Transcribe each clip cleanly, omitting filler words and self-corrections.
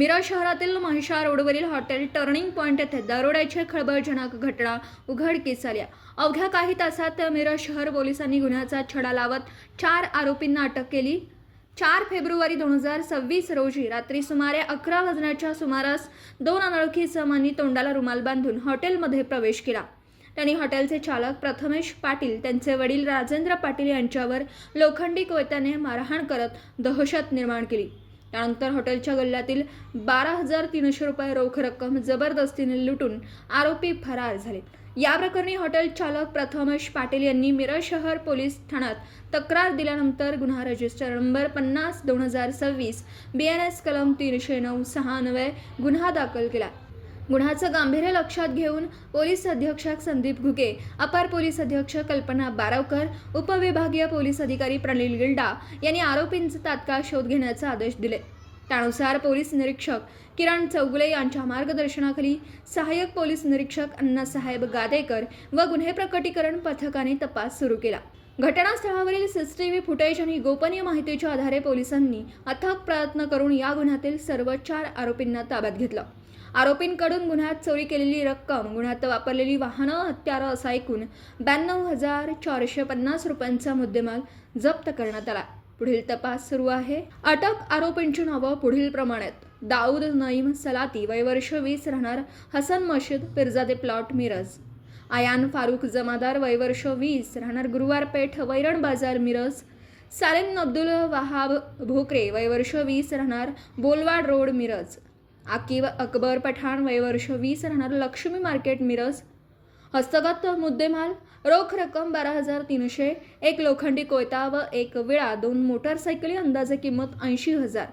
मिरज शहरातील महिषा रोडवरील हॉटेल टर्निंग पॉइंट येथे दरोड्याची खळबळजनक घटना उघडकीस आली. अवघ्या काही तासात मिरज शहर पोलिसांनी गुन्ह्याचा छडा लावत 4 आरोपींना अटक केली. 4 फेब्रुवारी 2026 रोजी रात्री सुमारे 11 वाजण्याच्या सुमारास 2 अनोळखी इसमांनी तोंडाला रुमाल बांधून हॉटेलमध्ये प्रवेश केला. त्यांनी हॉटेलचे चालक प्रथमेश पाटील, त्यांचे वडील राजेंद्र पाटील यांच्यावर लोखंडी कोयत्याने मारहाण करत दहशत निर्माण केली. त्यानंतर हॉटेलच्या गल्ल्यातील 12,300 रुपये रोख रक्कम जबरदस्तीने लुटून आरोपी फरार झाले. या प्रकरणी हॉटेल चालक प्रथमेश पाटील यांनी मिरज शहर पोलीस ठाण्यात तक्रार दिल्यानंतर गुन्हा रजिस्टर नंबर 50/2026 BNS कलम 309/6 अन्वये गुन्हा दाखल केला. गुन्ह्याचं गांभीर्य लक्षात घेऊन पोलीस अधीक्षक संदीप घुगे, अपर पोलीस अधीक्षक कल्पना बारावकर, उपविभागीय पोलीस अधिकारी प्रणील गिल्डा यांनी आरोपींचा तात्काळ शोध घेण्याचे आदेश दिले. त्यानुसार पोलीस निरीक्षक किरण चौगुले यांच्या मार्गदर्शनाखाली सहाय्यक पोलीस निरीक्षक अण्णासाहेब गादेकर व गुन्हे प्रकटीकरण पथकाने तपास सुरू केला. घटनास्थळावरील CCTV फुटेज आणि गोपनीय माहितीच्या आधारे पोलिसांनी अथक प्रयत्न करून या गुन्ह्यातील सर्व 4 आरोपींना ताब्यात घेतलं. आरोपींकडून गुन्ह्यात चोरी केलेली रक्कम, गुन्ह्यात वापरलेली वाहनं, हत्यारं असा एकूण 92,450 रुपयांचा मुद्देमाल जप्त करण्यात आला. पुढील तपास सुरू आहे. अटक आरोपींची नावं पुढील प्रमाणात: दाऊद नईम सलाती, वय वर्ष 20, राहणार हसन मशीद, पिरजादे प्लॉट, मिरज. आयान फारुख जमादार, वय वर्ष 20, राहणार गुरुवार पेठ, वैरण बाजार, मिरज. सालेम अब्दुल वहाब भोकरे, वय वर्ष 20, राहणार बोलवाड रोड, मिरज. आकिब अकबर पठाण, वय वर्ष 20, राहणार लक्ष्मी मार्केट, मिरज. हस्तगत मुद्देमाल: रोख रक्कम 12,300, एक लोखंडी कोयता व एक विळा, 2 मोटारसायकली, अंदाजे किंमत 80,000.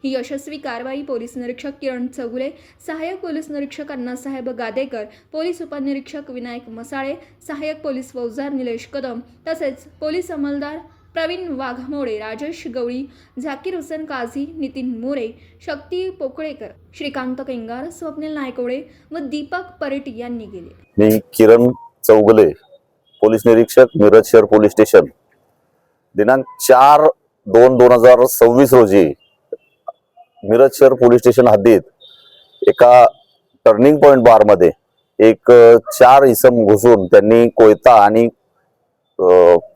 ही यशस्वी कारवाई पोलीस निरीक्षक किरण चौगुले, सहाय्यक पोलीस निरीक्षक अण्णासाहेब गादेकर, पोलीस उपनिरीक्षक विनायक मसाळे, सहाय्यक पोलीस फौजदार निलेश कदम तसेच पोलीस अंमलदार प्रवीण वाघमोडे, राजेश गवळी, झाकीर हुसेन काझी, नितीन मोरे, शक्ती पोकळेकर, श्रीकांत केंगार, स्वप्नील नायकवडे व दीपक परेट यांनी केले. मी किरण चौगुले, पोलीस निरीक्षक, मिरज शहर पोलीस स्टेशन. दिनांक 4/2/2026 रोजी मिरज शहर पोलीस स्टेशन हद्दीत एका टर्निंग पॉइंट बार मध्ये एक 4 इसम घुसून त्यांनी कोयता आणि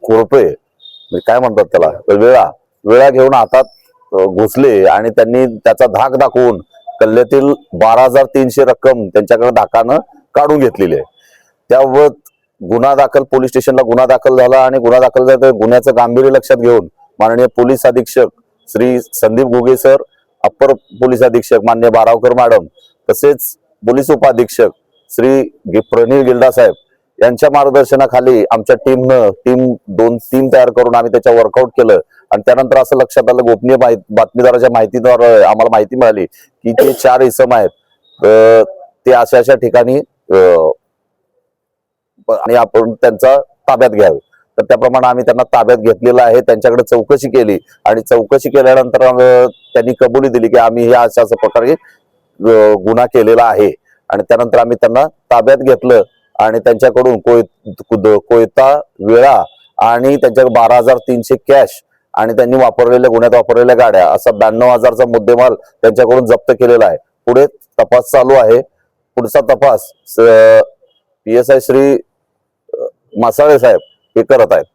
खुरपे, काय म्हणतात त्याला, वेळा घेऊन हातात घुसले आणि त्यांनी त्याचा धाक दाखवून कल्ल्यातील 12,300 रक्कम त्यांच्याकडे धाकानं काढून घेतलेली आहे. त्याबाबत गुन्हा दाखल पोलीस स्टेशनला गुन्हा दाखल झाला आणि गुन्हा दाखल झाला गुन्ह्याचं गांभीर्य लक्षात घेऊन माननीय पोलीस अधीक्षक Shri Sandeep Ghuge sir, upper police अधीक्षक मान्य बारावकर मॅडम तसेच पोलीस उपाधीक्षक श्री प्रणील गिल्डा साहेब यांच्या मार्गदर्शनाखाली आमच्या टीमनं टीम तयार करून आम्ही त्याच्या वर्कआउट केलं. आणि त्यानंतर असं लक्षात आलं, गोपनीय बातमीदाराच्या माहितीद्वारे आम्हाला माहिती मिळाली की ते 4 इसम आहेत, ते अशा ठिकाणी आणि आपण त्यांचा ताब्यात घ्यावे. तर त्याप्रमाणे आम्ही त्यांना ताब्यात घेतलेलं आहे. त्यांच्याकडे चौकशी केली आणि चौकशी केल्यानंतर त्यांनी कबुली दिली की आम्ही हे अशा प्रकारे गुन्हा केलेला आहे. आणि त्यानंतर आम्ही त्यांना ताब्यात घेतलं आणि त्यांच्याकडून कोयता, विळा आणि त्यांच्याकडे 12,300 कॅश आणि त्यांनी गुन्ह्यात वापरलेल्या गाड्या असा 92,000चा मुद्देमाल त्यांच्याकडून जप्त केलेला आहे. पुढे तपास चालू आहे. पुढचा तपास PSI श्री मसाळे साहेब हे करत आहेत.